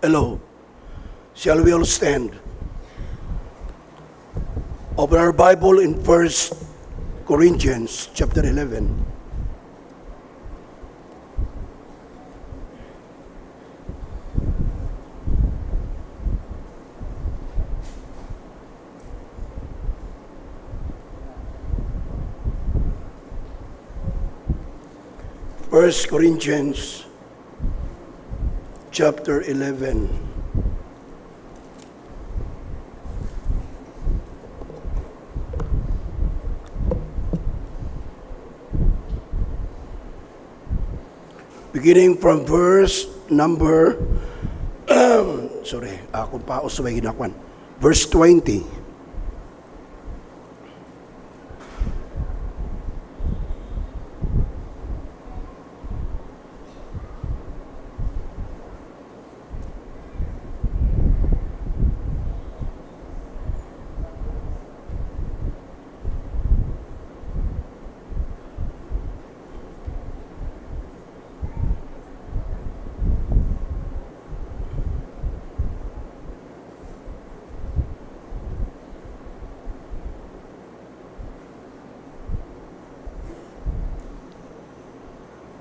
Hello. Shall we all stand? Open our Bible in 1 Corinthians chapter 11. First Corinthians chapter 11. Beginning from verse number, akong paos may ginakwan. Verse 20.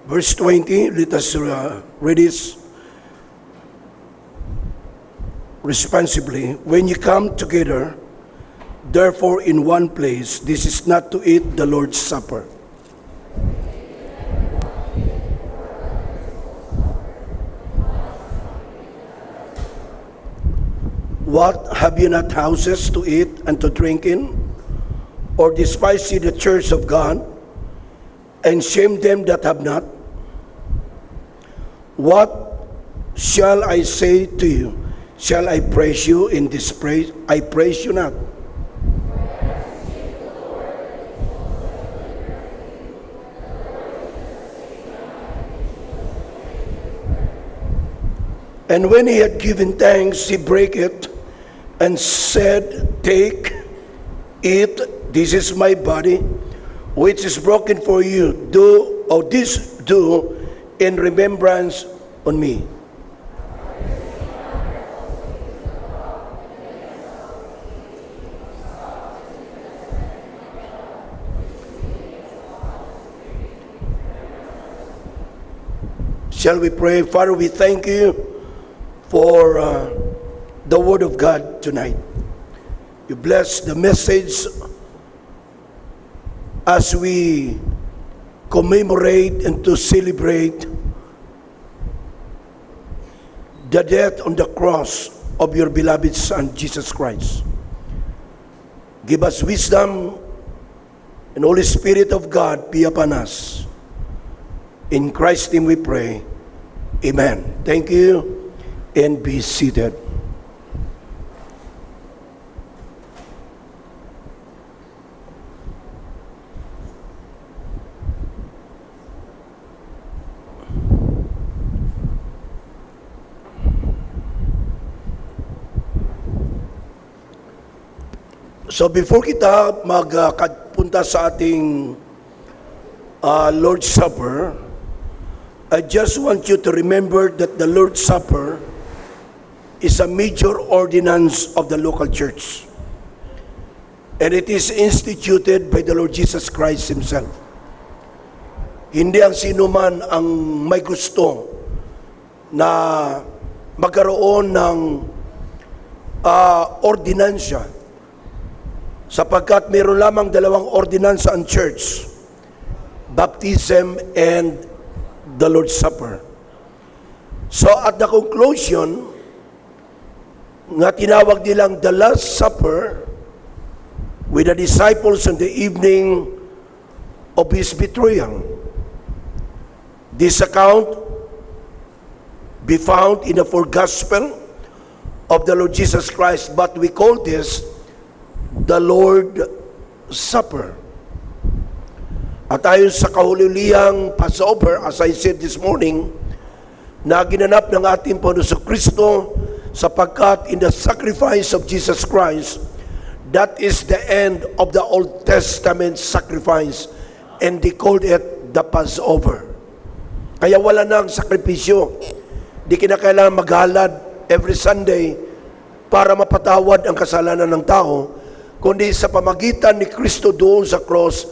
Verse 20, let us read this responsibly. When you come together, therefore in one place, this is not to eat the Lord's Supper. What, have you not houses to eat and to drink in? Or despise ye the church of God, and shame them that have not? What shall I say to you? Shall I praise you in this praise? I praise you not. And when he had given thanks, he brake it and said, Take, eat, this is my body, which is broken for you. This do in remembrance on me. Shall we pray? Father, we thank you for the Word of God tonight. You bless the message as we commemorate and to celebrate the death on the cross of your beloved Son, Jesus Christ. Give us wisdom, and Holy Spirit of God be upon us. In Christ's name we pray. Amen. Thank you, and be seated. So before kita magpunta sa ating Lord's Supper, I just want you to remember that the Lord's Supper is a major ordinance of the local church. And it is instituted by the Lord Jesus Christ Himself. Hindi ang sinuman ang may gusto na magkaroon ng ordinansya, sapagkat mayroon lamang dalawang ordinansa ang church: baptism and the Lord's Supper. So at the conclusion, nga tinawag nilang the Last Supper with the disciples on the evening of His betrayal. This account be found in the four Gospel of the Lord Jesus Christ, but we call this the Lord's Supper. At ayon sa kahululihang Passover, as I said this morning, na ginanap ng ating Panginoon Kristo, sapagkat in the sacrifice of Jesus Christ, that is the end of the Old Testament sacrifice, and they called it the Passover. Kaya wala nang sakripisyo. Di kinakailangan maghalad every Sunday para mapatawad ang kasalanan ng tao, kundi sa pamagitan ni Kristo doon sa cross,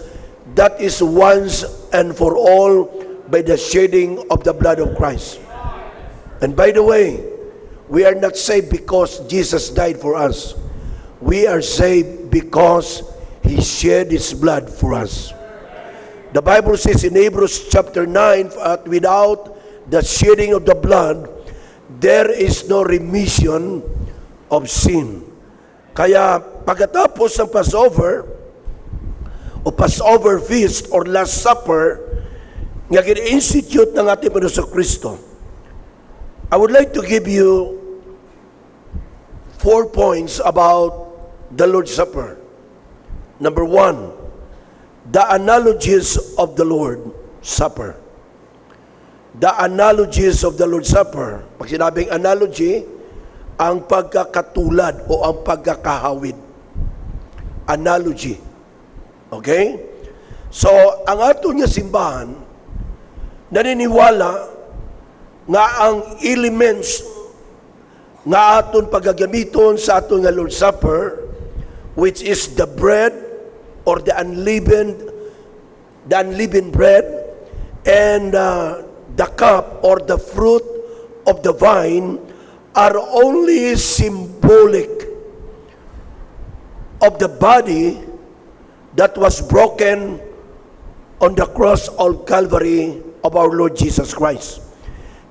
that is once and for all by the shedding of the blood of Christ. And by the way, we are not saved because Jesus died for us. We are saved because He shed His blood for us. The Bible says in Hebrews chapter 9, without the shedding of the blood, there is no remission of sin. Kaya pagkatapos ng Passover, o Passover feast or Last Supper, nga gin-institute ng ating Panginoon Kristo, I would like to give you 4 points about the Lord's Supper. Number 1, the analogies of the Lord's Supper. The analogies of the Lord's Supper. Pag sinabing analogy, ang pagkakatulad o ang pagkakahawid. Analogy. Okay? So, ang ato niya simbahan, naniniwala nga ang elements nga aton pagagamiton sa aton nga Lord's Supper, which is the bread or the unleavened bread, and the cup or the fruit of the vine are only symbolic of the body that was broken on the cross of Calvary of our Lord Jesus Christ.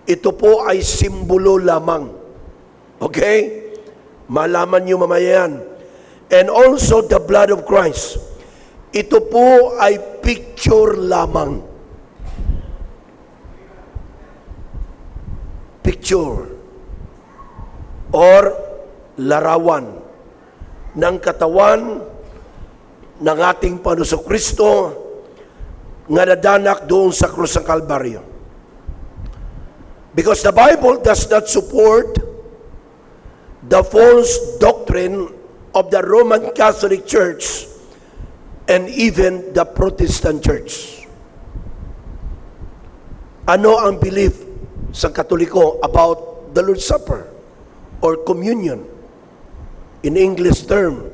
Ito po ay simbolo lamang. Okay? Malaman nyo mamaya yan. And also the blood of Christ. Ito po ay picture lamang. Picture or larawan ng katawan ng ating Panginoon Kristo nga nadanak doon sa krus ng Kalbaryo. Because the Bible does not support the false doctrine of the Roman Catholic Church and even the Protestant Church. Ano ang belief sa Katoliko about the Lord's Supper or communion? In English term,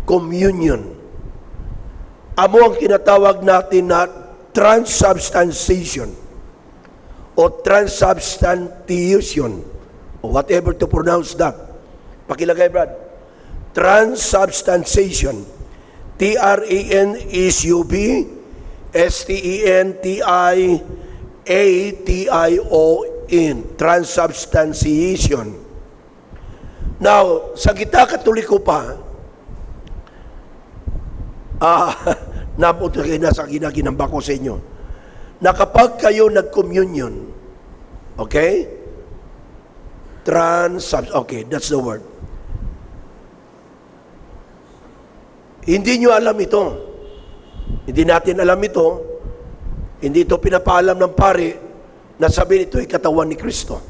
communion. Amo ang kinatawag natin na transubstantiation o transubstantiation o whatever to pronounce that. Pakilagay, Brad. Transubstantiation. T-R-A-N-S-U-B-S-T-E-N-T-I-A-T-I-O-N. Transubstantiation. Now, sa kita Katoliko pa, napunto kayo na sa ginaginamba ko sa inyo, na kapag kayo nag-communion, okay? Okay, that's the word. Hindi nyo alam ito. Hindi natin alam ito. Hindi ito pinapaalam ng pari na sabihin ito ay katawan ni Kristo.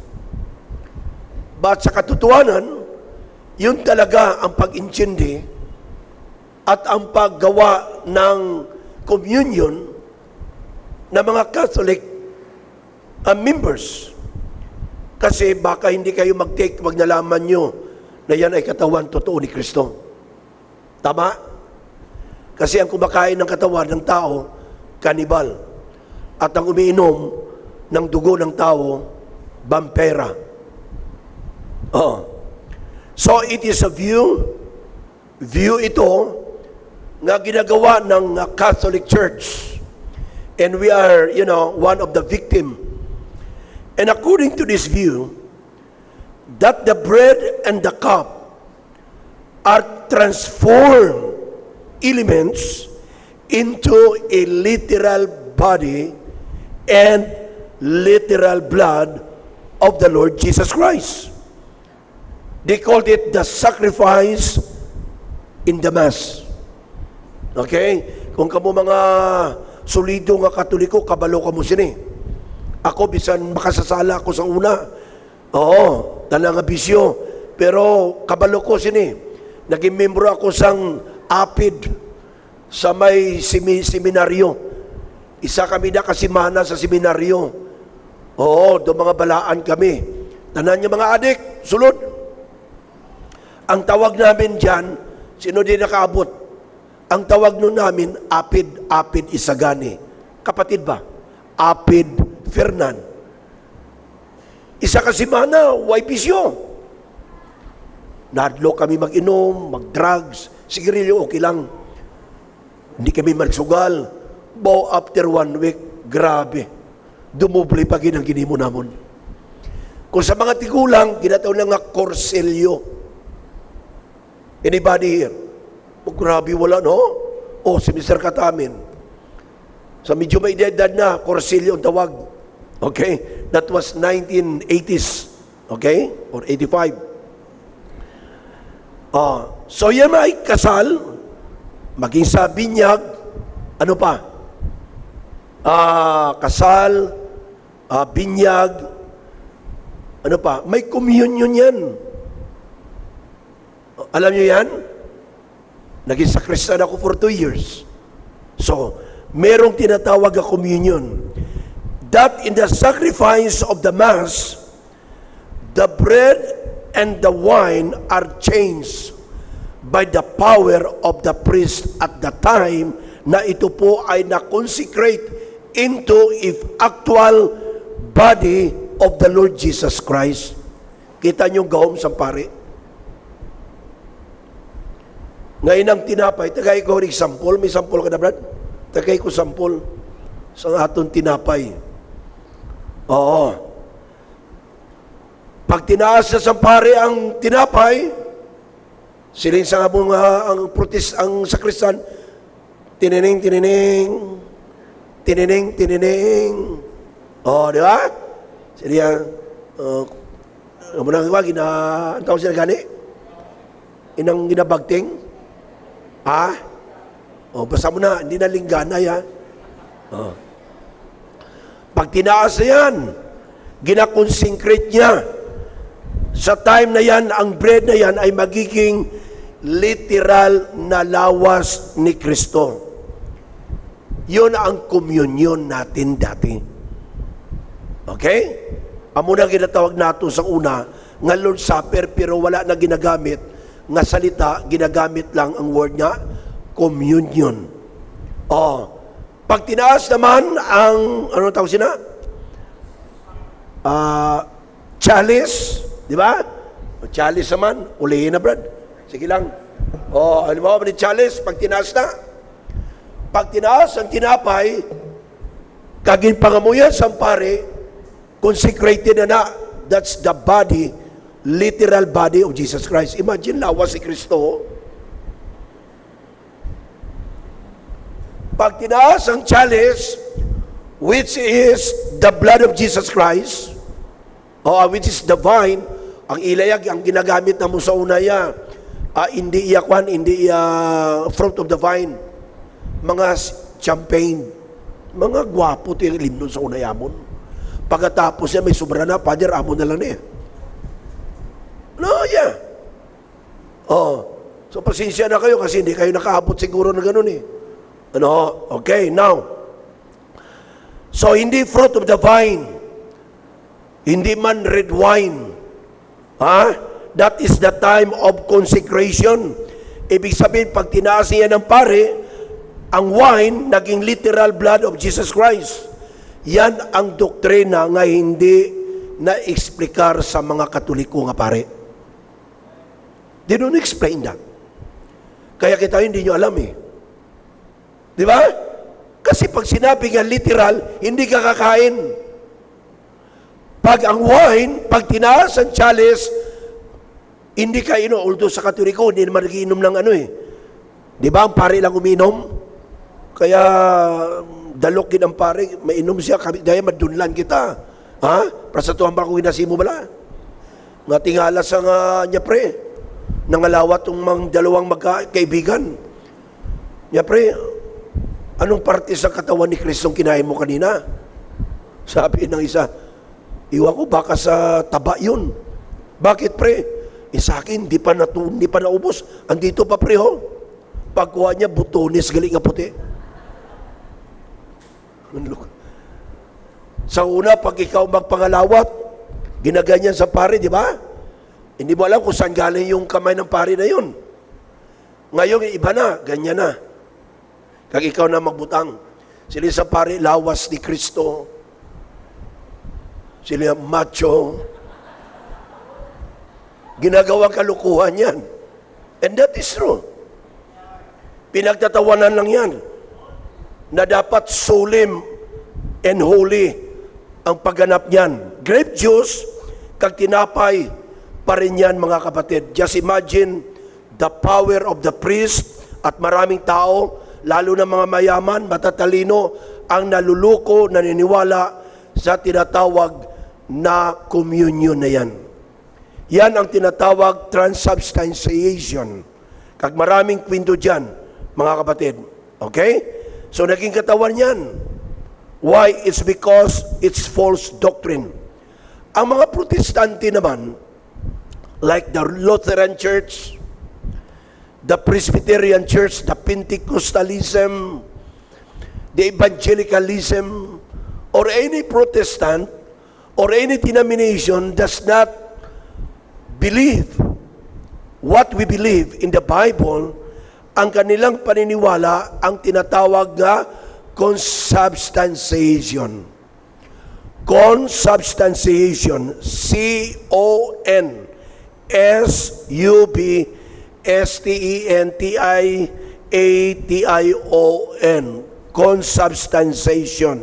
But sa katotohanan, yun talaga ang pag-intindi at ang paggawa ng communion ng mga Catholic members. Kasi baka hindi kayo mag-take, wag nalaman nyo na yan ay katawan totoo ni Kristo. Tama? Kasi ang kumakain ng katawan ng tao, kanibal. At ang umiinom ng dugo ng tao, vampira. Oh. So it is a view ito nga ginagawa ng Catholic Church. And we are, one of the victim. And according to this view, that the bread and the cup are transformed elements into a literal body and literal blood of the Lord Jesus Christ. They called it the sacrifice in the Mass. Okay? Kung kamo mga solido nga Katoliko, kabalo ka mo sini. Ako, bisan makasasala ako sa una. Oo, tala nga bisyo. Pero kabalo ko sini. Naging membro ako sang APID sa may seminaryo. Isa kami na kasimana sa seminaryo. Oo, do mga balaan kami. Tanan niya mga adik, sulod. Ang tawag namin dyan, sino din nakaabot? Ang tawag nun namin, Apid Isagani. Kapatid ba? Apid Fernan. Isa kasi mana, way bisyo. Nadlo kami mag-inom, mag-drugs, sigarilyo, okay lang. Hindi kami magsugal. Bao after 1 week, grabe. Dumubli pa ang ginimo namon. Kung sa mga tigulang, ginataw na nga Corselio. Anybody here? Oh, grabe, wala, no? Oh, si Mr. Katamin. Sa medyo may edad na, Corselio ang tawag. Okay? That was 1980s. Okay? Or 85. So yan ay kasal, maging sa binyag, ano pa? Kasal, binyag, ano pa? May communion yan. Alam niyo yan? Naging sakristan ako for 2 years. So, merong tinatawag na communion. That in the sacrifice of the Mass, the bread and the wine are changed by the power of the priest at the time na ito po ay na-consecrate into if actual body of the Lord Jesus Christ. Kita niyo gawom sa pare. Ngayon ang tinapay, tagay ko rin sampol. May sampol ka na, Brad? Tagay ko sampol sa aton tinapay. Oo. Pag tinaas sa sampare ang tinapay, siling sa nga ang protest, ang sakristan, tinining, tinining, tinining, tinining. Oo, di ba? Siya, muna nga, ang tawag sila gani? Inang ginabagting? Basta mo na, hindi na linggana yan. Pag tinaas na yan, ginakonsecrate niya. Sa time na yan, ang bread na yan ay magiging literal na lawas ni Kristo. Yun ang communion natin dati. Okay? Amo na ginatawag nato sa una, nga Lord Supper, pero wala na ginagamit nga salita, ginagamit lang ang word nga, communion. Pag tinaas naman ang, ano tawag sina? Chalice, di ba? Chalice naman, ulihin na, Brad. Sige lang. Halimbawa ba ni chalice, pag tinaas na? Pag tinaas ang tinapay, kaging pangamuyan sa pare, consecrated na. That's the body, literal body of Jesus Christ. Imagine, lawas si Kristo. Pag tinaas ang chalice, which is the blood of Jesus Christ, which is the vine, ang ilayag, ang ginagamit na mo sa unaya, hindi fruit of the vine, mga champagne, mga gwapo ito yung limnon sa unayamon. Pagkatapos yan, may sobra na, Father, amo na lang niya. No, yeah. So pasensya na kayo kasi hindi kayo nakaabot siguro na ganun eh. Okay, now. So hindi fruit of the vine. Hindi man red wine. That is the time of consecration. Ibig sabihin, pag tinaas niya ng pare, ang wine, naging literal blood of Jesus Christ. Yan ang doktrina nga hindi na-explikar sa mga Katoliko nga pare. They don't explain that. Kaya kita hindi nyo alam eh. Di ba? Kasi pag sinabi nga literal, hindi ka kakain. Pag ang wine, pag tinaas ang chalice, hindi ka inom. Although sa Katoliko, hindi naman nagiinom ng ano eh. Di ba? Ang pare lang uminom. Kaya dalok din ang pare, mainom siya, dahil madunlan kita. Para sa tuwang ba kung inasimo bala? Nga tingala sa niya pre. Nangalawat ang mga dalawang magkaibigan. Niya pre, anong parte sa katawan ni Kristong kinain mo kanina? Sabi ng isa, iwan ko baka sa taba yun. Bakit pre? Sa akin, di pa naubos. Andito pa pre ho. Pagkuha niya, butones, galing nga puti. Sa una, pag ikaw magpangalawat, Ginaganyan sa pare, di ba? Hindi mo alam kung saan galing yung kamay ng pare na yun. Ngayon, iba na, ganyan na. Kag ikaw na magbutang. Sila sa pare, lawas ni Kristo. Sila macho. Ginagawang kalukuhan yan. And that is true. Pinagtatawanan lang yan. Na dapat solemn and holy ang pagganap niyan. Grape juice, kag tinapay pa rin yan, mga kapatid. Just imagine the power of the priest at maraming tao, lalo na mga mayaman, matatalino, ang naluluko, naniniwala sa tinatawag na communion na yan. Yan ang tinatawag transubstantiation. Kag maraming kwento dyan, mga kapatid. Okay? So naging katawan yan. Why? It's because it's false doctrine. Ang mga Protestante naman, like the Lutheran Church, the Presbyterian Church, the Pentecostalism, the Evangelicalism, or any Protestant, or any denomination does not believe what we believe in the Bible. Ang kanilang paniniwala ang tinatawag na consubstantiation. Consubstantiation. C-O-N-S-U-B-S-T-E-N-T-I-A-T-I-O-N. Consubstantiation.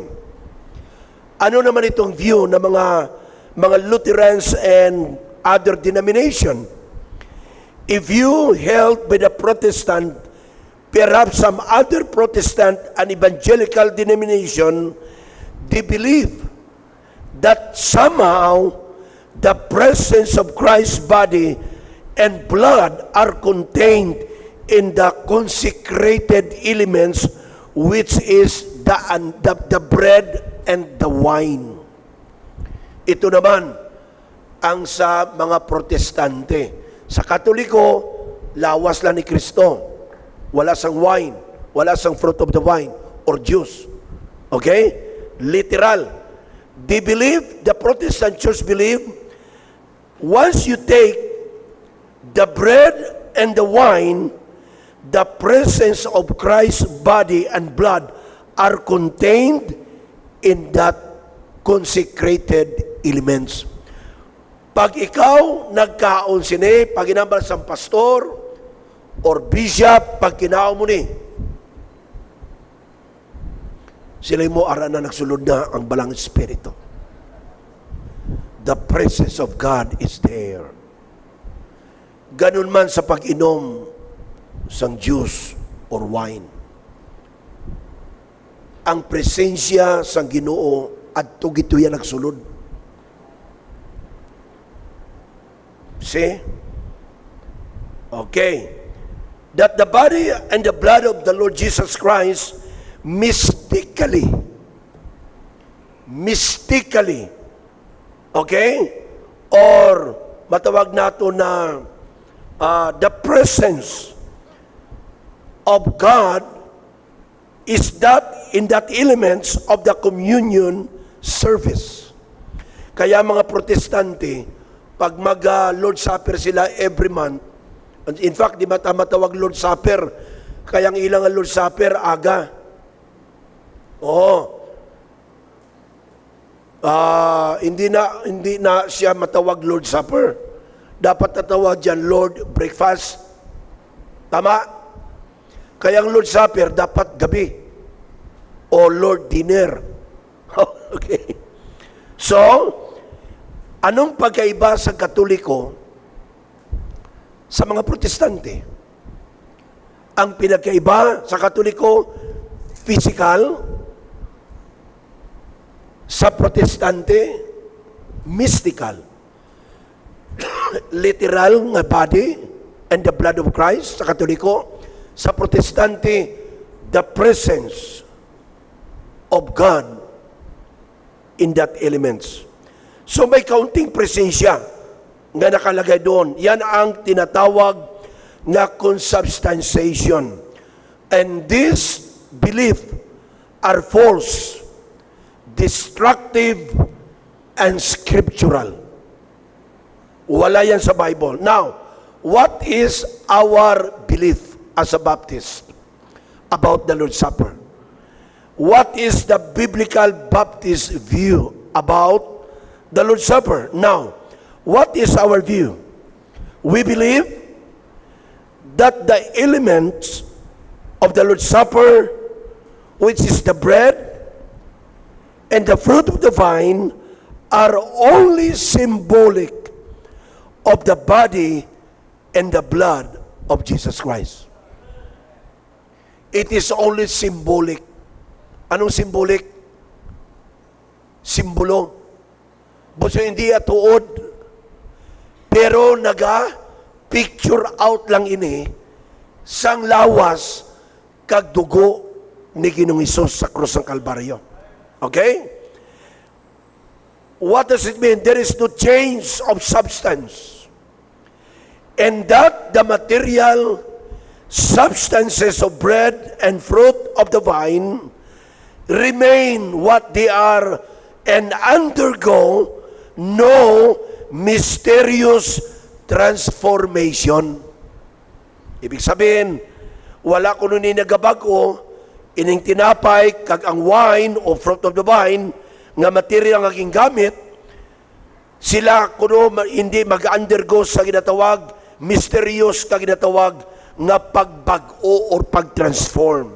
Ano naman itong view ng mga Lutherans and other denomination? If you held by the Protestant, perhaps some other Protestant and evangelical denomination, they believe that somehow the presence of Christ's body and blood are contained in the consecrated elements, which is the bread and the wine. Ito naman ang sa mga Protestante. Sa Katoliko, lawas lang ni Kristo. Wala sang wine, wala sang fruit of the vine or juice. Okay? Literal. They believe, the Protestant church believe, once you take the bread and the wine, the presence of Christ's body and blood are contained in that consecrated elements. Pag ikaw nagkaon sini, pag inambal sa pastor or bishop, pag kinaon mo ni, sila mo ara na nagsulod na ang balang espiritu. The presence of God is there. Ganun man sa pag-inom sang juice or wine. Ang presensya sang Ginoo adto gituya nagsulod. See? Okay. That the body and the blood of the Lord Jesus Christ mystically, okay? Or matawag nato na the presence of God is that in that elements of the communion service. Kaya mga Protestante, pag mag-Lord Supper sila every month, in fact, di ba matawag Lord Supper, kaya ang ilang Lord Supper, aga. Oo. Hindi na siya matawag Lord Supper. Dapat tatawag dyan Lord Breakfast. Tama? Kaya ang Lord Supper, dapat gabi. O Lord Dinner. Okay. So, anong pagkaiba sa Katoliko sa mga Protestante? Ang pinagkaiba sa Katoliko, physical. Sa Protestante, mystical. Literal nga body and the blood of Christ sa Katoliko. Sa Protestante, the presence of God in that elements. So may kaunting presensya nga nakalagay doon. Yan ang tinatawag na consubstantiation. And this belief are false, destructive, and scriptural. Wala yan sa Bible. Now, what is our belief as a Baptist about the Lord's Supper? What is the biblical Baptist view about the Lord's Supper? Now, what is our view? We believe that the elements of the Lord's Supper, which is the bread and the fruit of the vine, are only symbolic of the body and the blood of Jesus Christ. It is only symbolic. Anong symbolic? Simbolo. Buso hindi atuod. Pero picture out lang ini sang lawas kag dugo ni Ginoong Hesus sa krus ng Kalbaryo. Okay? What does it mean? There is no change of substance. And that the material substances of bread and fruit of the vine remain what they are and undergo no mysterious transformation. Ibig sabihin, wala kuno ni nagabago, ining tinapay, kag ang wine o fruit of the vine, nga material nga gingamit, sila kuno hindi mag-undergo sa ginatawag, mysterious ka ginatawag, nga pagbag-o or pag-transform.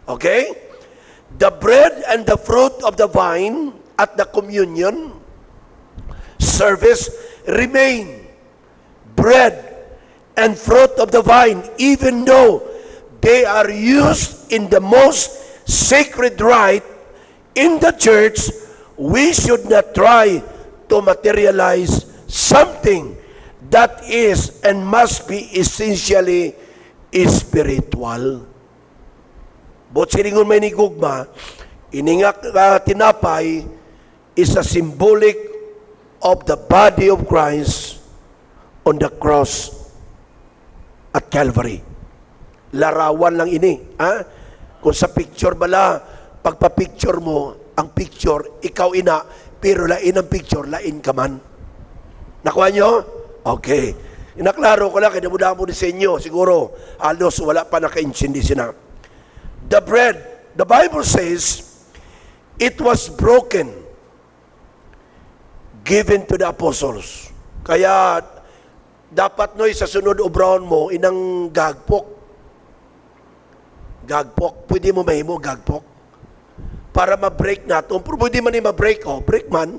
Okay? The bread and the fruit of the vine at the communion service remain bread and fruit of the vine, even though they are used in the most sacred rite in the church. We should not try to materialize something that is and must be essentially spiritual. But siningon may nigugma, iningak tinapay is a symbolic of the body of Christ on the cross at Calvary. Larawan lang ini. Ha? Kung sa picture bala, pagpa-picture mo, ang picture, ikaw ina, pero lain ang picture, lain ka man. Nakuha nyo? Okay. Inaklaro ko lang, kinamuda mo ni sa inyo, siguro, halos wala pa naka-insindi sina. The bread, the Bible says, it was broken, given to the apostles. Kaya, dapat noy sa sunod obraon mo, inang gagpok. Gagpok. Pwede mo mahimo, gagpok. Para ma-break nato. Pero pwede man ma-break, break man.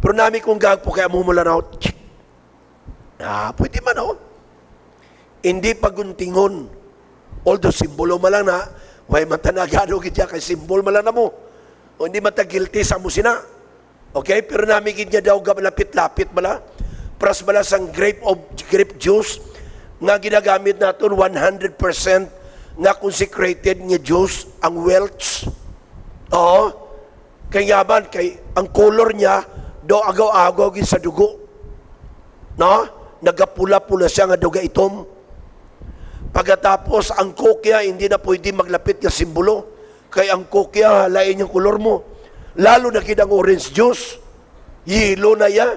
Pero namin kung gagpok, kaya mo mula na, pwede man, Hindi paguntingon. Although, simbolo man lang na, may matanagado kitya, kay simbol man lang na mo. O hindi matagilty sa mo sina. Okay? Pero namin kitya daw, lapit-lapit mala. Pras mala sang grape juice, nga ginagamit natin 100% nga consecrated nga juice, ang Welch. Oo. Kaya man, ang color niya, do agaw-agaw sa dugo. No? Nagapula-pula siya nga duga itom. Pagkatapos, ang kokya, hindi na pwede maglapit nga simbolo. Kaya ang kokya, lain yung color mo. Lalo na kinang orange juice. Yelo na ya.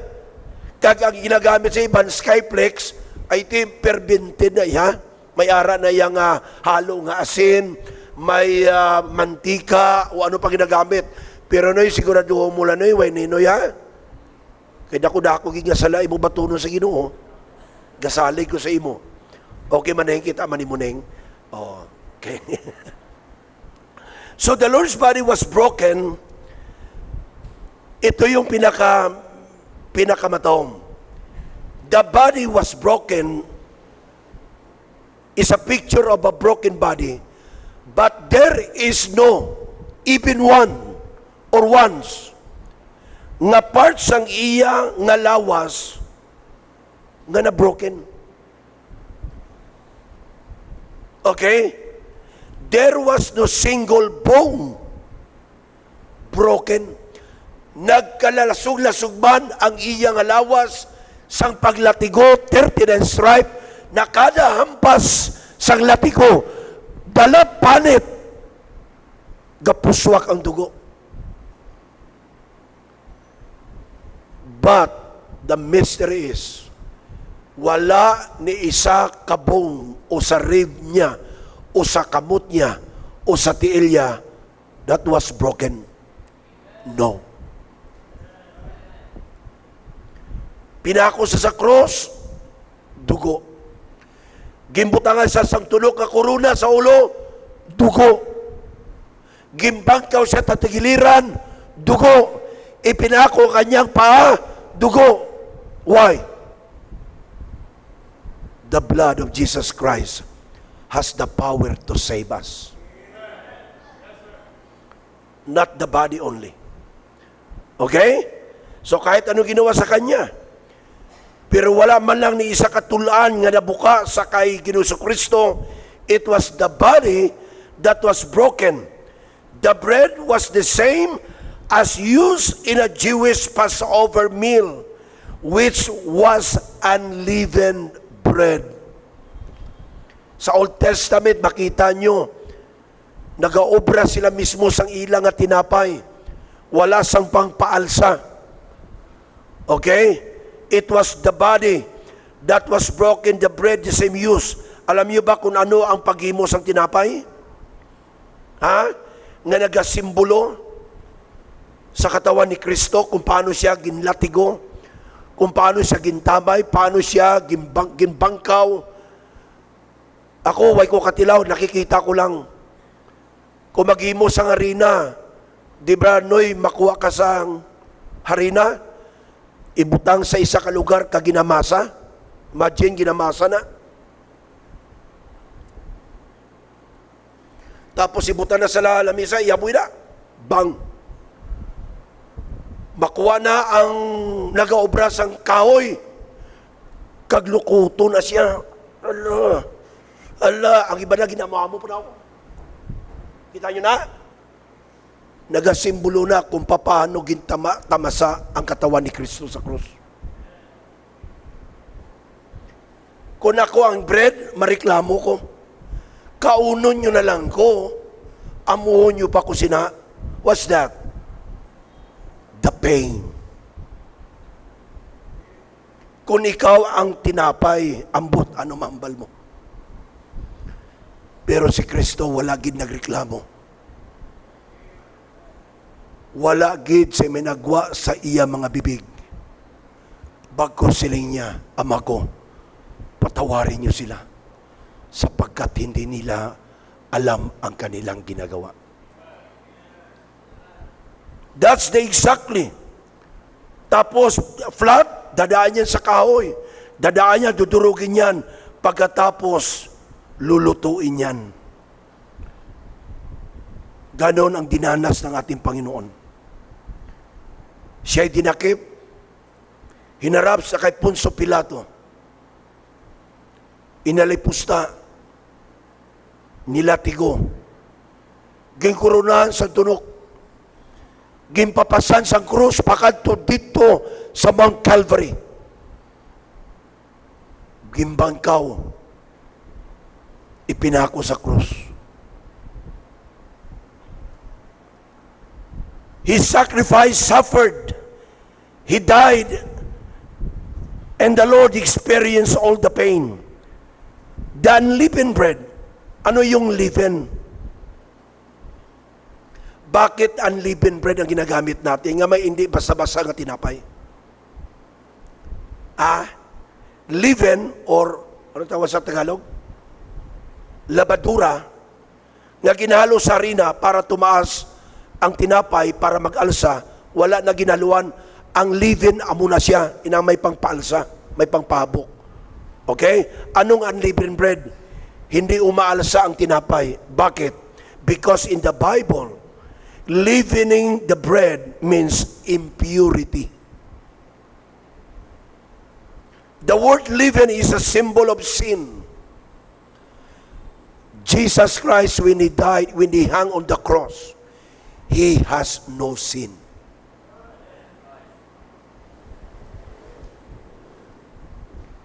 Kag ang ginagamit sa ibang Skyplex, ay ito yung fermented na ya. May ara na yung halo nga asin, may mantika, o ano pa ginagamit. Pero noy, sigurado mo lang noy, way nino ya. Kaya dako-dako ginya sala, imo batuno sa Ginoo. Gasalig ko sa imo. Okay, manahing kita, manimuneng. Okay. So the Lord's body was broken. Ito yung pinakamatong. The body was broken is a picture of a broken body, but there is no even one or once nga parts ang iya nga lawas nga na broken. Okay? There was no single bone broken. Nagkalalasog-lasog man ang iya nga lawas sang paglatigo, 39 stripe, na kada hampas sang latigo, dala panit, gapuswak ang dugo. But the mystery is, wala ni isa kabong o sa rib niya, o sa kamot niya, o sa tiil niya, that was broken. No. Pinako sa cross, dugo. Gimbutangan sa tulok ka korona sa ulo, dugo. Gimbangkaw siya tatigiliran, dugo. Ipinako kanyang paa, dugo. Why? The blood of Jesus Christ has the power to save us. Not the body only. Okay? So kahit ano ginawa sa kanya, pero wala man lang ni isa katulaan nga nabuka sa kay Ginoong Kristo, it was the body that was broken. The bread was the same as used in a Jewish Passover meal, which was unleavened bread. Sa Old Testament, makita nyo, nagaobra sila mismo sang ilang at tinapay. Wala sang pangpaalsa. Okay? It was the body that was broken, the bread, the same use. Alam niyo ba kung ano ang paghimo sang tinapay? Ha? Nga nagasimbolo sa katawan ni Kristo, kung paano siya ginlatigo, kung paano siya gintabay, paano siya ginbangkaw. Ako, way ko katilaw, nakikita ko lang. Kung maghimo sang harina, di ba, Noy, makuha ka sang harina, ibutang sa isa ka lugar ka ginamasa. Imagine, ginamasa na. Tapos ibutan na sa lamisa, iyaboy na. Bang! Makuha na ang nagaobra sang kahoy. Kaglukuto na siya. Ala, ang iba na ginamamo po na ako. Kita nyo na? Nagasimbolo na kung paano tamasa ang katawan ni Kristo sa krus. Kung ako ang bread, mareklamo ko. Kaunon nyo na lang ko, amuhon nyo pa ko sina. What's that? The pain. Kung ikaw ang tinapay, ambot ano mambal mo. Pero si Kristo wala gid nagreklamo. Wala gid sa minagwa sa iya mga bibig. Bagkos siling niya, Ama ko, patawarin niyo sila sapagkat hindi nila alam ang kanilang ginagawa. That's the exactly. Tapos, flat, dadaan yan sa kahoy. Dadaan niya, dudurugin yan. Pagkatapos, lulutuin yan. Ganon ang dinanas ng ating Panginoon. Siya'y dinakip, hinarap sa kay Poncio Pilato, inalipusta, nilatigo, ginkurunahan sa tunok, gimpapasan sa krus, pakadto dito sa Mount Calvary, gimbangkaw, ipinako sa krus. His sacrifice suffered. He died. And the Lord experienced all the pain. The unleavened bread. Ano yung leaven? Bakit unleavened bread ang ginagamit natin? Nga may hindi basta-basta nga tinapay. Leaven or, ano tawag sa Tagalog? Labadura, nga ginahalo sa harina para tumaas ang tinapay para mag-alsa, wala na ginaluan. Ang leaven, amo na siya, inang may pangpaalsa, may pangpabok. Okay? Anong unleavened bread? Hindi umaalsa ang tinapay. Bakit? Because in the Bible, leavening the bread means impurity. The word leaven is a symbol of sin. Jesus Christ, when He died, when He hung on the cross, He has no sin.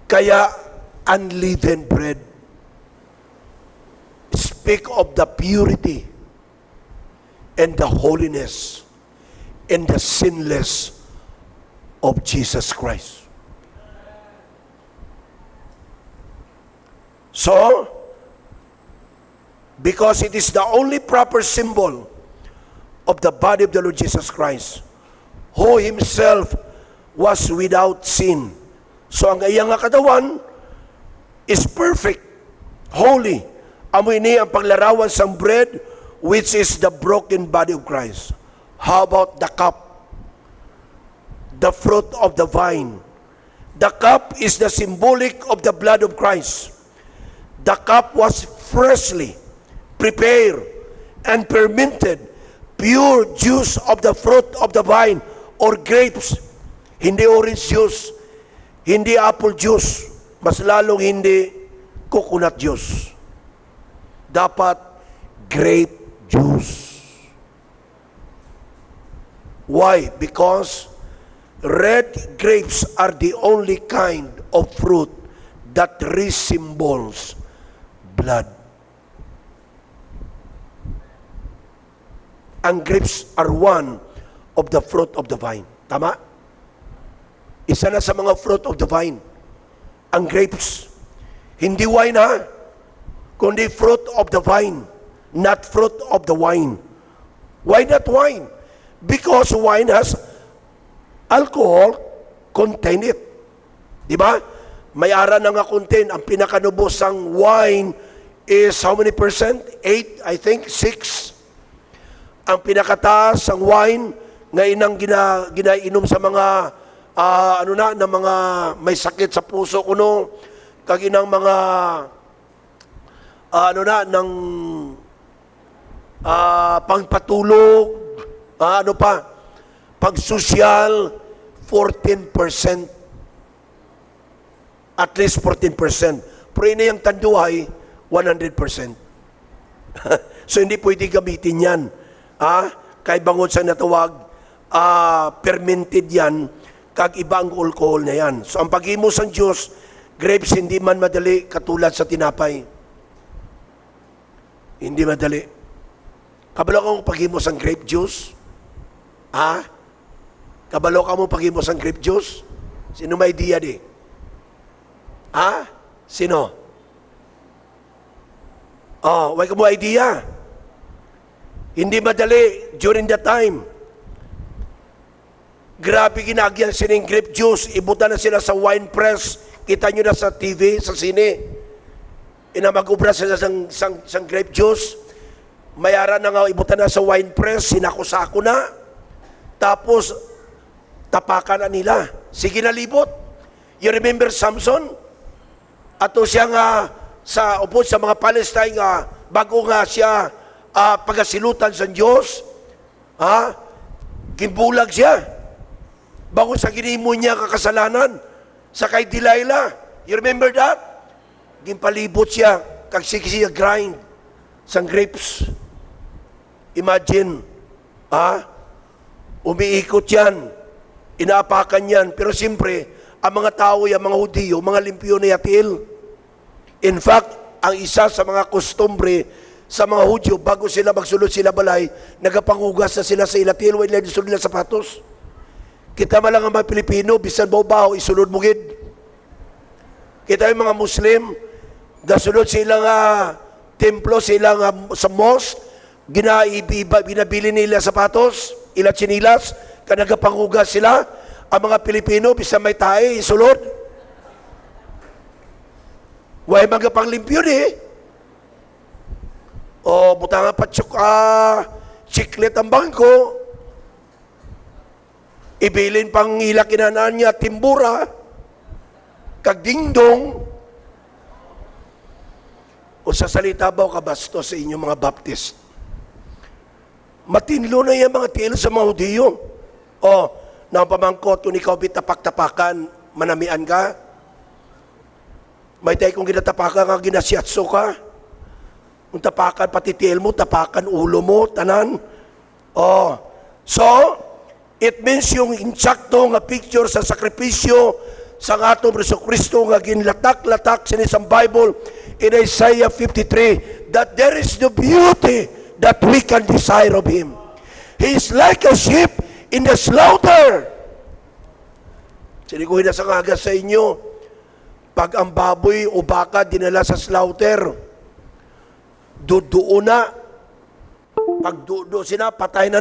Kaya, unleavened bread speak of the purity and the holiness and the sinless of Jesus Christ. So, because it is the only proper symbol of the body of the Lord Jesus Christ, who Himself was without sin. So, ang iyang katawan is perfect, holy. Amoy ni ang paglarawan sang bread, which is the broken body of Christ. How about the cup? The fruit of the vine. The cup is the symbolic of the blood of Christ. The cup was freshly prepared and fermented, pure juice of the fruit of the vine or grapes. Hindi orange juice, hindi apple juice, mas lalong hindi coconut juice. Dapat grape juice. Why? Because red grapes are the only kind of fruit that resembles blood. Ang grapes are one of the fruit of the vine. Tama? Isa na sa mga fruit of the vine. Ang grapes. Hindi wine ha, kundi fruit of the vine, not fruit of the wine. Why not wine? Because wine has alcohol contain it. Di ba? May ara na nga contain. Ang pinakanubos ng wine is how many percent? 8, I think, 6. Ang pinakataas ang wine nga inang ginainom sa mga na mga may sakit sa puso kuno, kag inang mga ng pangpatulog, pagsosyal, 14%. At least 14%. Pero ina yung tanduay, 100%. So hindi pwede gamitin yan. Kay bangod sa natawag, fermented yan, kag ibang alcohol na yan. So ang paghimos ng Diyos, grapes hindi man madali katulad sa tinapay. Hindi madali. Kabalo ka mo paghimos ng grape juice? Kabalo ka mo paghimos ng grape juice? Sino may idea di? Sino? Why ka mo idea? Hindi madali during that time. Grabe ginagyan sining grape juice. Ibutan na sila sa wine press. Kita nyo na sa TV, sa sine. Mag-ubra sila sang grape juice. Mayara na nga, ibutan na sa wine press. Sinako-sako na. Tapos, tapakan na nila. Sige na libot. You remember Samson? Ato siya nga sa upod sa mga Palestine nga bago nga siya pagasilutan sa Diyos, kimbulag siya bago sa ginimo niya kakasalanan sa kay Delilah. You remember that? Gimpalibot siya kag siya grind sang grapes. Imagine, umiikot yan, inaapakan yan, pero siyempre ang mga tao, yung mga Hudiyo, mga limpyo na yatil. In fact, ang isa sa mga kostumbre sa mga Hudyo, bago sila magsulod sila balay, nagapangugas na sila sa ilatil, o ilan isulod nila sapatos. Kita man lang ang mga Pilipino, bisan baw-baw, isulod mo gid. Kita yung mga Muslim, gasulod silang templo, silang sa mosque, binabili nila sapatos, ilat sinilas, kanagapangugas sila. Ang mga Pilipino, bisan may tae, isulod. Way magapang limpyo di. Butanga pa chiklet ang bangko. Ibilin pang ila kinanaan niya, timbura, kag dingdong. O sa salita ba o kabasto sa inyong mga Baptist? Matinlo na yan mga tiil sa mga Hudiyo. Nang pamangkot, kung ikaw bitapak-tapakan, manamian ka. May tayo kung ginatapakan ka, ginasiyatso ka. Kung tapakan pati tiil mo, tapakan ulo mo, tanan. So, it means yung insakto nga picture sa sakripisyo sa atong Jesucristo nga ginlatak-latak sa isang Bible in Isaiah 53, that there is the beauty that we can desire of Him. He is like a sheep in the slaughter. Siniguhin na sa ngagas sa inyo, Pag ang baboy o baka dinala sa slaughter, duduo na. Pag dudo sina, patay na.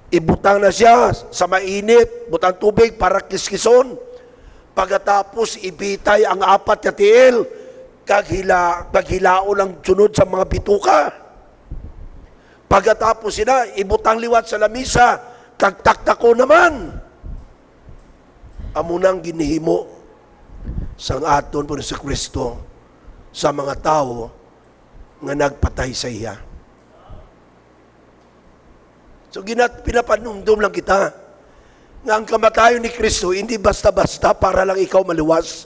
Ibutang na siya sa mainit, butang tubig para kiskison. Pagkatapos ibitay ang 4 na tiil, kaghilao lang sunod sa mga bituka. Pagkatapos sina, ibutang liwat sa lamisa, kagtaktako naman. Amunang ginihimo sang aton po sa Kristo sa mga tao nga nagpatay sa iya. So pinapanumdum lang kita nga ang kamatayon ni Kristo hindi basta-basta para lang ikaw maluwas.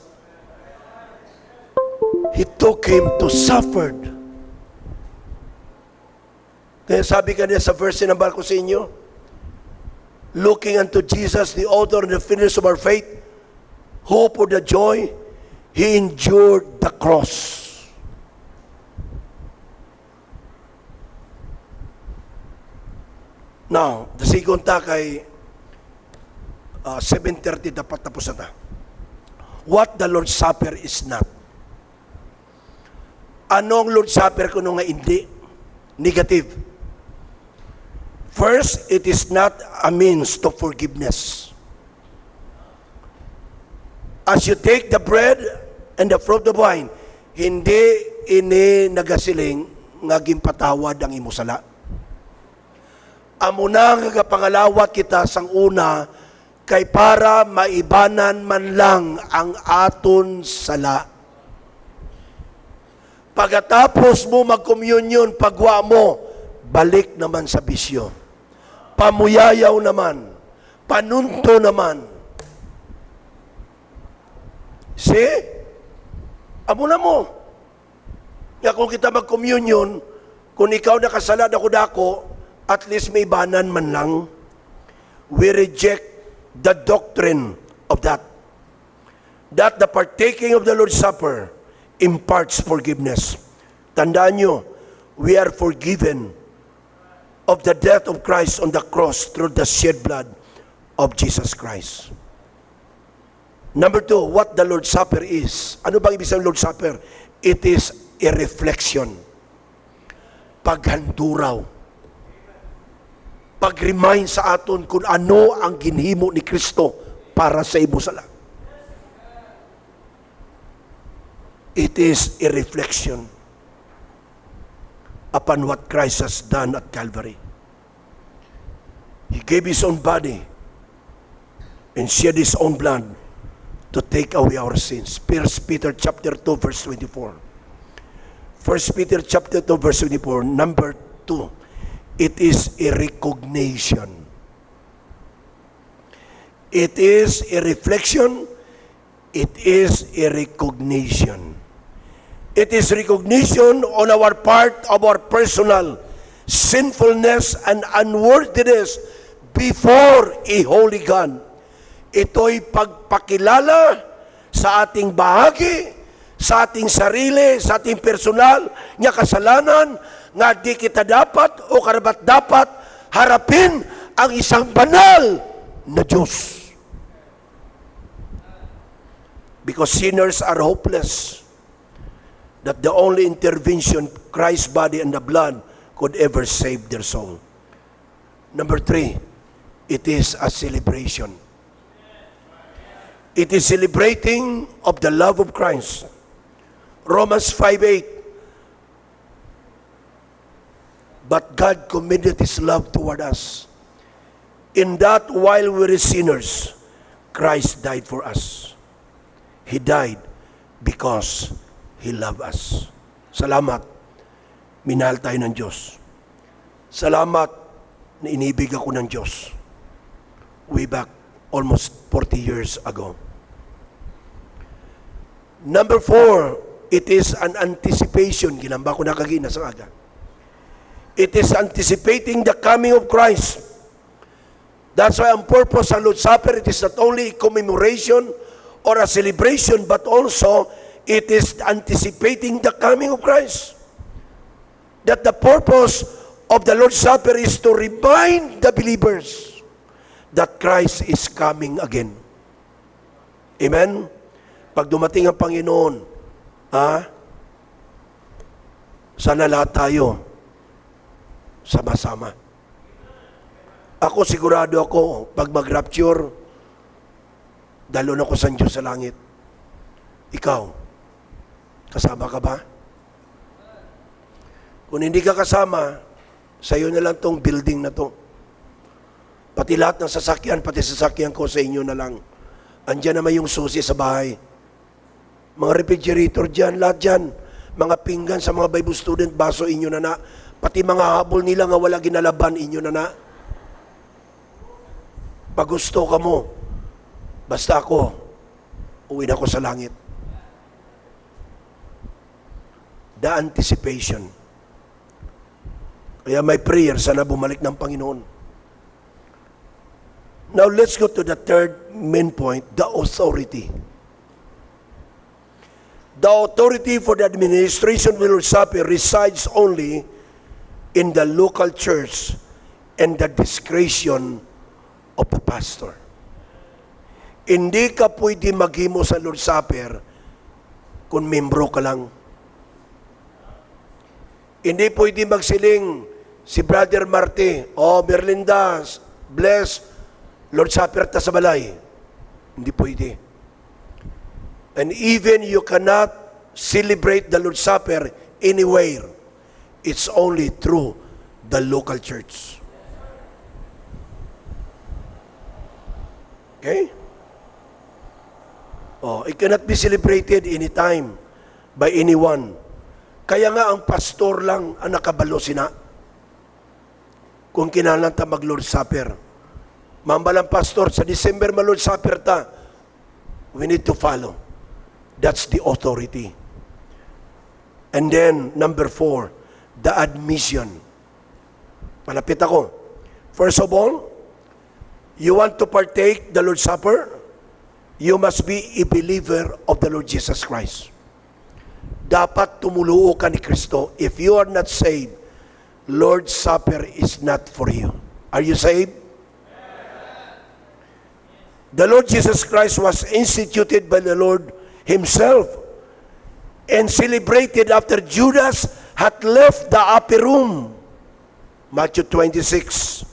He took him to suffer. Kaya sabi kanina sa verse na nabal ko sa inyo, looking unto Jesus, the author and the finisher of our faith, who for the joy, he endured the cross. Now, the second kay 7:30 dapat tapos na. What the Lord's Supper is not. Anong Lord's Supper kung nga hindi? Negative. First, it is not a means to forgiveness. As you take the bread and the fruit of the wine, hindi ini nagasiling nga gimpatawad ang imo sala. Amo na nga pangalawat kita sang una kay para maibanan man lang ang aton sala. Pagkatapos mo mag-communion, pagwa mo, balik naman sa bisyo. Pamuyayaw naman, panunto naman. See? Amo na mo. Kaya kung kita mag-communion, kung ikaw nakasala dako, at least may banan man lang. We reject the doctrine of that. That the partaking of the Lord's Supper imparts forgiveness. Tandaan nyo, we are forgiven of the death of Christ on the cross through the shed blood of Jesus Christ. Number 2, what the Lord's Supper is. Ano bang ibig sabihin ng Lord's Supper? It is a reflection. Paghanduraw. Pag-remind sa aton kung ano ang ginhimo ni Kristo para sa imo sala. It is a reflection upon what Christ has done at Calvary. He gave His own body and shed His own blood to take away our sins. 1 Peter chapter 2 verse 24. 1 Peter chapter 2 verse 24. Number 2. It is a recognition. It is a reflection. It is a recognition. It is recognition on our part of our personal sinfulness and unworthiness before a holy God. Ito'y pagpakilala sa ating bahagi, sa ating sarili, sa ating personal nga kasalanan, nga di kita dapat o karapat dapat harapin ang isang banal na Diyos. Because sinners are hopeless, that the only intervention, Christ's body and the blood, could ever save their soul. Number 3, it is a celebration. It is celebrating of the love of Christ. Romans 5:8. But God commended His love toward us, in that while we were sinners, Christ died for us. He died because He loved us. Salamat, minahal tayo ng Diyos. Salamat na inibig ako ng Diyos. Way back, almost 40 years ago. Number 4, it is an anticipation. Ginamba ko na kagina sa aga. It is anticipating the coming of Christ. That's why ang purpose ng Lord's Supper, it is not only a commemoration or a celebration, but also it is anticipating the coming of Christ. That the purpose of the Lord's Supper is to remind the believers that Christ is coming again. Amen? pag dumating ang Panginoon, sana lahat tayo sama-sama. Ako sigurado ako, pag mag-rapture, dalon ako sa Diyos sa langit. Ikaw, kasama ka ba? Kung hindi ka kasama, sa'yo na lang tong building na to. Pati lahat ng sasakyan, pati sasakyan ko sa inyo na lang. Andiyan naman yung susi sa bahay. Mga refrigerator dyan, lahat dyan. Mga pinggan sa mga Bible student, baso inyo na na. Pati mga habol nila nga wala ginalaban inyo na na. Pag gusto ka mo, basta ako, uwi na ako sa langit. The anticipation. Kaya may prayer, sana bumalik ng Panginoon. Now, let's go to the third main point, the authority. The authority for the administration of the Lord's Supper resides only in the local church and the discretion of the pastor. Hindi ka pwede maghimo sa Lord's Supper kung membro ka lang. Hindi pwede magsiling si Brother Marte, Merlinda, bless, Lord's Supper ta sa balay. Hindi pwede. And even you cannot celebrate the Lord's Supper anywhere. It's only through the local church. Okay? It cannot be celebrated anytime by anyone. Kaya nga ang pastor lang ang nakabalo sina kung kinahanglan ta mag Lord's Supper. Mambalang pastor, sa December ma Lord's Supper ta, we need to follow. That's the authority. And then, number 4, the admission. Malapit ako. First of all, you want to partake the Lord's Supper, you must be a believer of the Lord Jesus Christ. Dapat tumuluo ka ni Kristo. If you are not saved, Lord's Supper is not for you. Are you saved? The Lord Jesus Christ was instituted by the Lord Himself and celebrated after Judas had left the upper room. Matthew 26.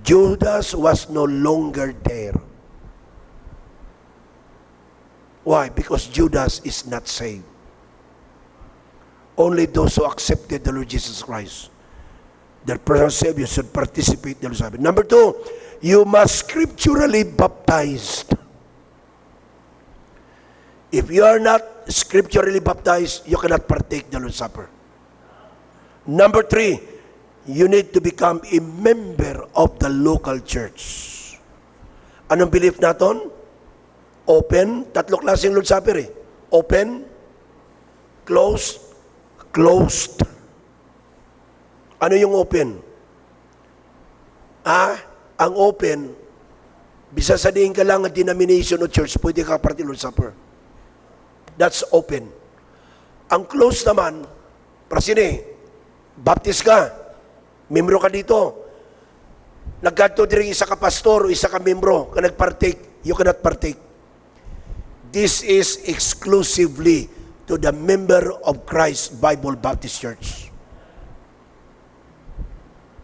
Judas was no longer there. Why? Because Judas is not saved. Only those who accepted the Lord Jesus Christ, their personal Savior, should participate in the Lord's Supper. Number 2, you must scripturally baptized. If you are not scripturally baptized, you cannot partake the Lord's Supper. Number 3, you need to become a member of the local church. Anong belief natin? Open. Tatlo klaseng Lord's Supper eh. Open, closed, closed. Ano yung open? Ang open, bisa sabihin ka lang ang denomination o church, pwede ka party Lord's Supper. That's open. Ang closed naman, prasine, baptist ka, membro ka dito, nagkadto diri isa ka pastor o isa ka membro, ka nagpartake, you cannot partake. This is exclusively to the member of Christ Bible Baptist Church.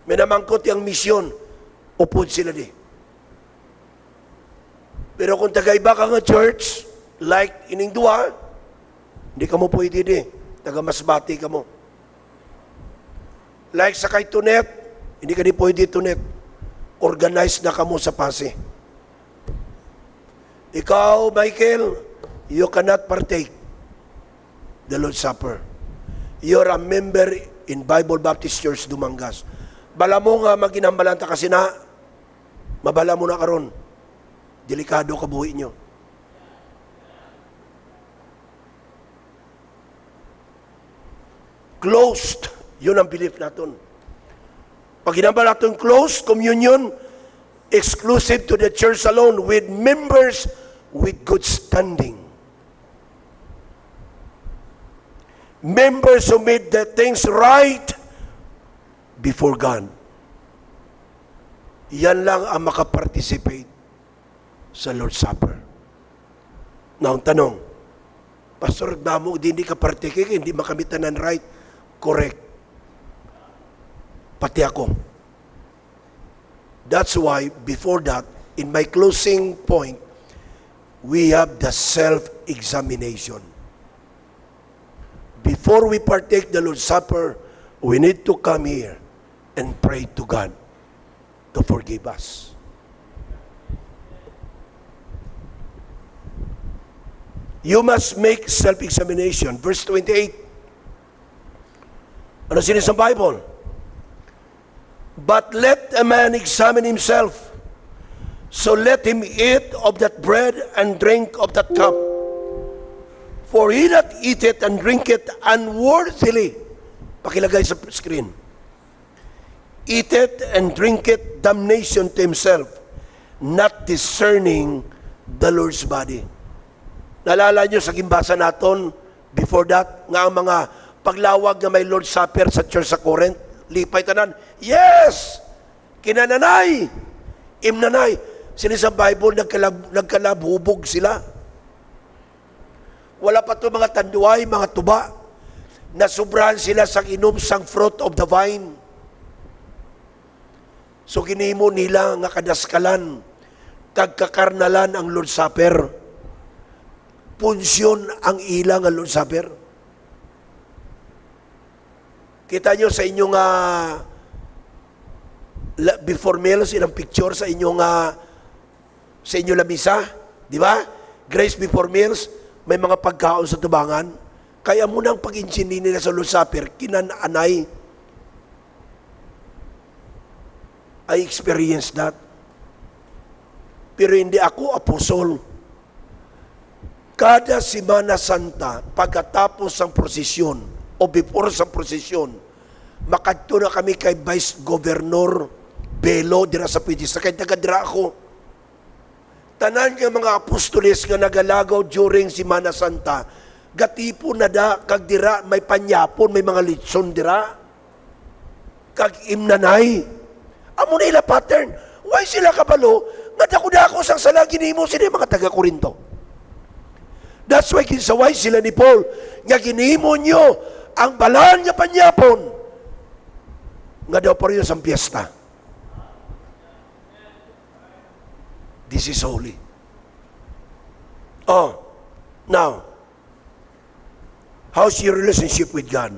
May namangkot yung misyon, upod sila di. Pero kung taga-iba ka nga church, like ining duwa, hindi ka mo pwede di. Taga-Masbati ka mo. Like sa kay Tunet, hindi ka di pwede Tunet. Organized na ka mo sa Pasig. Ikaw, Michael, you cannot partake the Lord's Supper. You're a member in Bible Baptist Church Dumangas. Bala mo nga maginambalanta kasi na, mabala mo na karon. Delikado ka buhi nyo. Closed. Yun ang belief natin. Pag ginambal natin closed communion, exclusive to the church alone with members with good standing. Members who made the things right before God. Yan lang ang makaparticipate sa Lord's Supper. Now, ang tanong, Pastor, damo, hindi ka partake, hindi makamitanan right. Correct. Pati ako. That's why, before that, in my closing point, we have the self-examination. Before we partake the Lord's Supper, we need to come here and pray to God to forgive us. You must make self-examination. Verse 28. Ano sinabi sa Bible? But let a man examine himself. So let him eat of that bread and drink of that cup. For he that eateth and drinketh unworthily, pakilagay sa screen, eateth and drinketh damnation to himself, not discerning the Lord's body. Naalala nyo sa gimbasa naton, before that, nga ang mga paglawag na may Lord's Supper sa church sa Corinth, lipay tanan, yes! Kinananay! Imnanay! Sila sa Bible, nagkalabhubog sila. Wala pa to mga tanduay, mga tuba. Nasubrahan sila sa inom sang fruit of the vine. So ginimo nila nga kadaskalan, kagkakarnalan ang Lord's Supper. Punsyon ang ilang ang Lord's Supper. Kita nyo sa inyong before meals, ilang picture sa inyong sa inyong lamisa, di ba? Grace before meals, may mga pagkaon sa tubangan. Kaya munang pag-insinin nila sa Lord's Supper, kinananay. I experienced that. Pero hindi ako apostol. Kada Semana Santa, pagkatapos ng prosesyon, o before sa prosesyon, makadto na kami kay Vice Governor Belo, dira sa Pidis, kay taga-dira ako. Tanan nga mga apostoles nga nagalagaw during Semana Santa, gatipo na da, kag dira, may panyapon, may mga litson dira, kag imnanay. Amo na ila pattern. Why sila kabalo? Nga dako-dako sang salagi nimo sila mga taga-Korinto. That's why kinsaway sila ni Paul, nga ginimo nyo ang balaan nga panyapon, nga daw pariyo sang piyesta. This is holy. Oh, now, how's your relationship with God?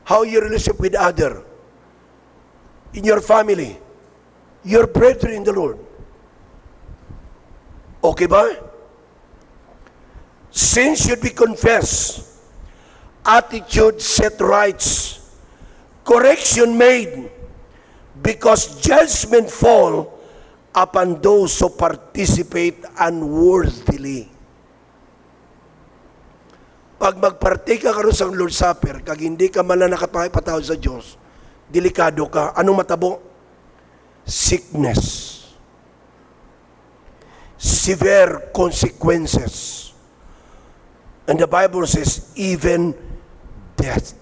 How your relationship with other? In your family, your brethren in the Lord. Okay ba? Sin should be confessed. Attitude set rights. Correction made. Because judgment fall upon those who participate unworthily. Pag magpartake ka karon sa Lord's Supper, kag hindi ka man nakapatawad sa Diyos, delikado ka. Anong matabo? Sickness. Severe consequences. And the Bible says, even death.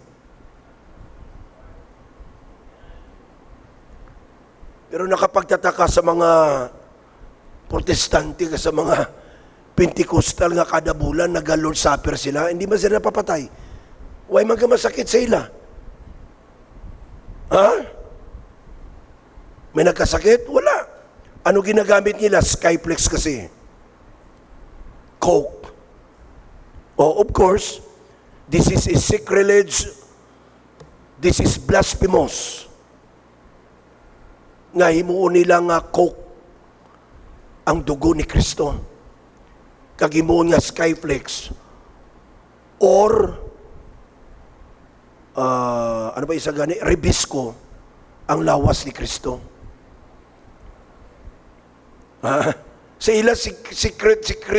Pero nakapagtataka sa mga Protestante, sa mga Pentecostal nga kada bulan, nag-Lord's Supper sila, hindi man sila napapatay. Why magkamasakit sa ila? Ha? May nagkasakit? Wala. Ano ginagamit nila? Skyflex kasi. Coke. Oh, of course, this is a sacrilege. This is blasphemous. Nga himuon nila nga Coke ang dugo ni Kristo. Kagimuon nga Skyflex. Or, ano ba isa gani? Ribisco ang lawas ni Kristo. Sa ila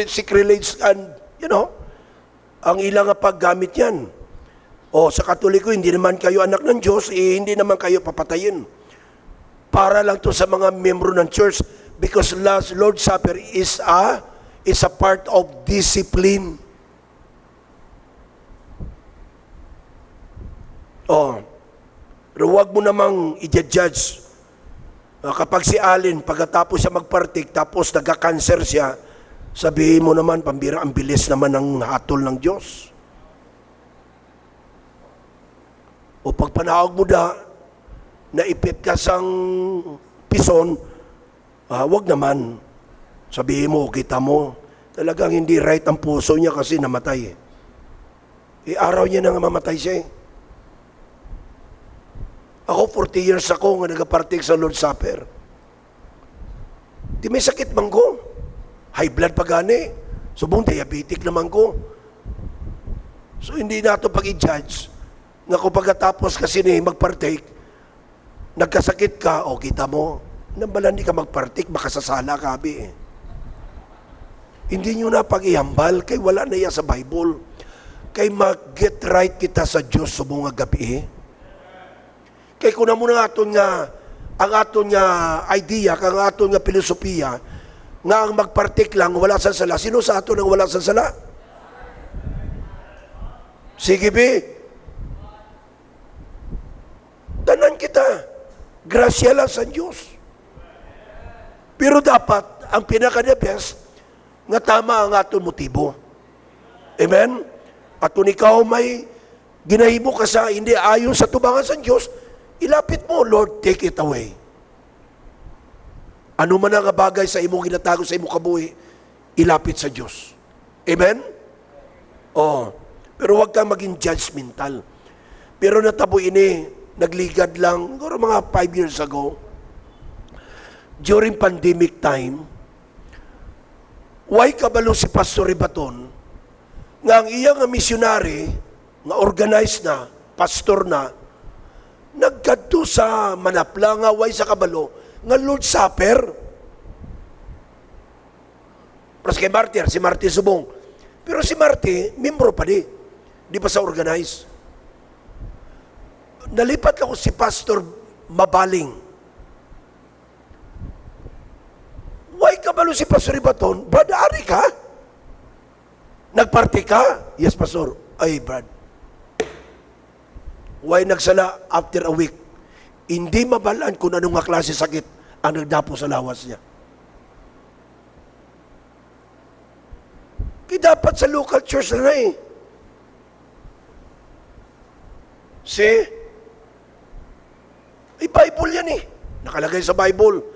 sacrilege and, ang ilang paggamit yan. O sa Katoliko, hindi naman kayo anak ng Diyos, hindi naman kayo papatayin. Para lang to sa mga membro ng church, because Lord's Supper is a part of discipline. Pero huwag mo namang i-judge. Kapag si Alin, pagkatapos siya magpartik, tapos nagka-cancer siya, Sabihin mo naman, pambira, ang bilis naman ng hatol ng Diyos. O pag panahog mo naipit ka sang pison, wag naman. Sabihin mo, kita mo, talagang hindi right ang puso niya kasi namatay. Araw niya na nga mamatay siya. Ako, 40 years ako nga nagapartik sa Lord's Supper. Di may sakit man ko. High blood pa gani. Subong diabetic naman ko. So hindi na ito pag-i-judge nga kung pagkatapos kasi ni magpartake, nagkasakit ka, o kita mo, nambala hindi ka magpartake, makasasala ka, abi. Hindi nyo na pag-ihambal, kay wala na iya sa Bible. Kay mag-get right kita sa Diyos subong nga gabi. Kay kuna mo na ang aton nga idea, ang aton nga filosofiya, nga ang magpartik lang, wala sa sala. Sino sa ato nang wala sa sala? Sige, be. Tanan kita. Grasya lang sa Diyos. Pero dapat, ang pinaka-the-best, nga tama ang aton motibo. Amen? At kung ikaw may ginahimo ka sa hindi ayon sa tubangan sa Diyos, ilapit mo, Lord, take it away. Ano man ang bagay sa imong ginatago sa imong kabuhi, ilapit sa Diyos. Amen? Pero huwag kang maging judgmental. Pero natabo ini, nagligad lang, siguro mga 5 years ago, during pandemic time, why kabalo si Pastor Ribaton, nga ang iyang missionary, nga organized na, pastor na, nagkadto sa Manapla, nga way sa kabalo, nga Lord's Supper. Plus kay Marty, si Marty Subong. Pero si Marty, membro pa di pa sa organize. Nalipat ako si Pastor Mabaling. Why kabalo si Pastor Ribaton? Brad, ari ka? Nagparty ka? Yes, Pastor. Ay, Brad. Why nagsala after a week? Hindi mabalaan kung anong nga klase sakit ang nagdapo sa lawas niya. Dapat sa local church na See? Ay, Bible yan Nakalagay sa Bible.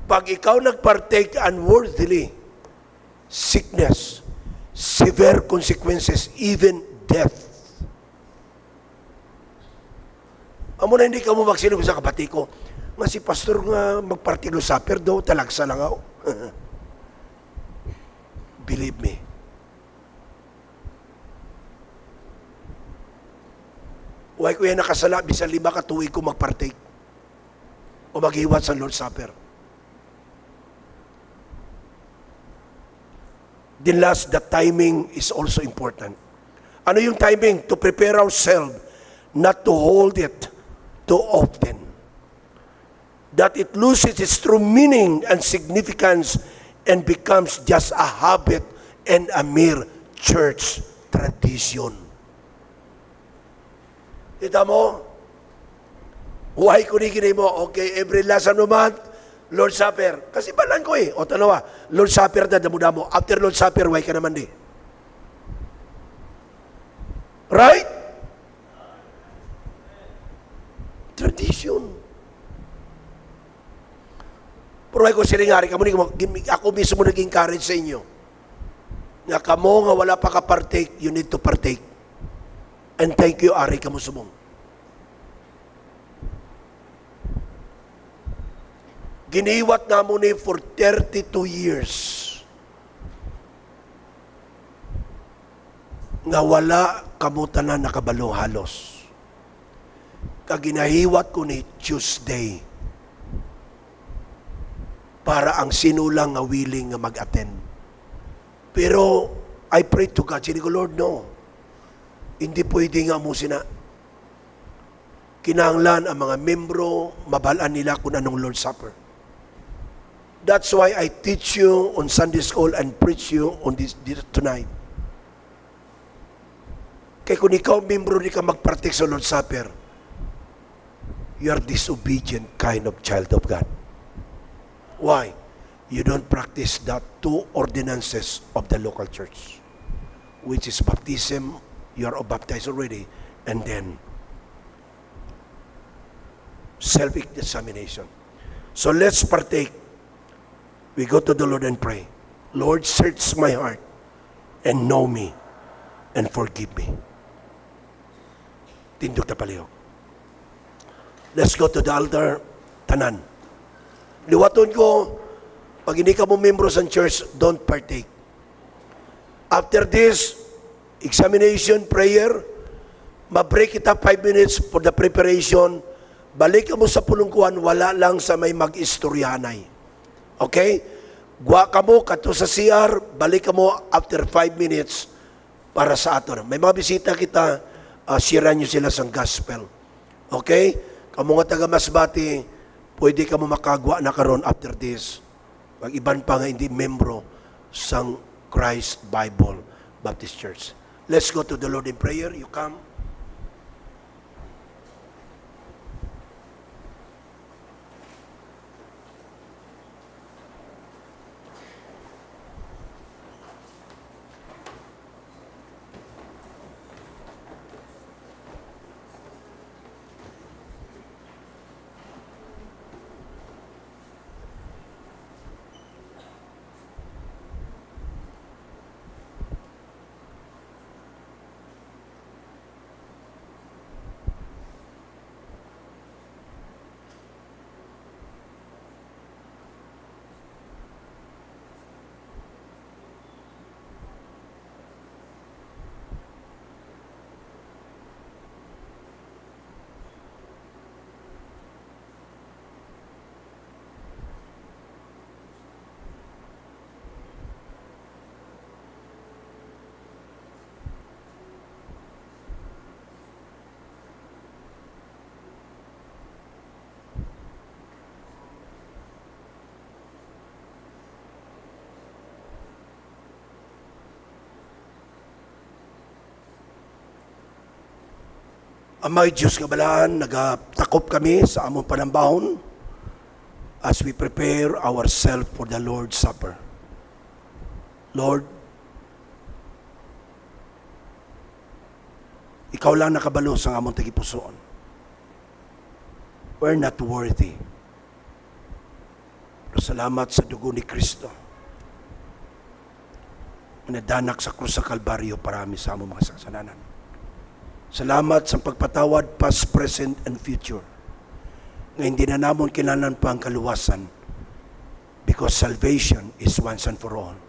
Pag ikaw nagpartake unworthily, sickness, severe consequences, even death. Amo na hindi ka mo magsinog sa kapatid ko, nga si pastor nga magpartilo supper daw, talagsa lang ako. Believe me. Huwag ko yan nakasala, bisan 5 ka tuwig ko magpartake o maghiwat sa Lord's Supper. Then last, the timing is also important. Ano yung timing? To prepare ourselves not to hold it too often. That it loses its true meaning and significance and becomes just a habit and a mere church tradition. Kita mo? Huwag ko ni mo, okay, every last month, Lord's Supper. Kasi balan ko O tanawa, Lord's Supper na damo-damo. After Lord's Supper, huwag ka naman Right? Tradition. Pero ay ko siringari, ako mismo nag-encourage sa inyo. Nga kamo nga wala pa ka-partake, you need to partake. And thank you, Ari, kamo sumong. Giniwat na mo ni for 32 years. Nga wala kamutan na nakabalo halos. Kaginahiwat ko ni Tuesday para ang sinulang nga willing nga mag-attend. Pero I pray to God, sini ko, Lord, no. Hindi pwede nga mo sina. Kinahanglan ang mga membro, mabalaan nila kung anong Lord's Supper. That's why I teach you on Sunday school and preach you on this tonight. Kaya kung ikaw, membro, di ka magpartik sa Lord's Supper, you are disobedient kind of child of God. Why? you don't practice the two ordinances of the local church, which is baptism, you are baptized already, and then self-examination. So let's partake. We go to the Lord and pray. Lord, search my heart and know me and forgive me. Tindog ta palihog. Let's go to the altar. Tanan. Liwaton ko, pag hindi ka mo membro sa church, don't partake. After this examination prayer, ma-break kita 5 minutes for the preparation. Balik ka mo sa pulungkuhan, wala lang sa may mag-istoryanay. Okay? Gwa ka mo, kato sa CR, balik ka mo after 5 minutes para sa ato. May mga bisita kita, share nyo sila sa gospel. Okay? Kamu nga taga Masbati, pwede ka mo makagwa na karon after this. Mag-iban pa nga hindi membro sa Christ Bible Baptist Church. Let's go to the Lord in prayer. You come. Amay Diyos nga balaan, nagatakop kami sa among panambahon as we prepare ourselves for the Lord's Supper. Lord, Ikaw lang nakabalo sa among tagipusoon. We're not worthy. Pero salamat sa dugo ni Kristo. Nadanak sa krus sa Kalbaryo para kami sa among mga kasalanan. Salamat sa pagpatawad past, present, and future. Nga hindi na namon kinanan pa ang kaluwasan because salvation is once and for all.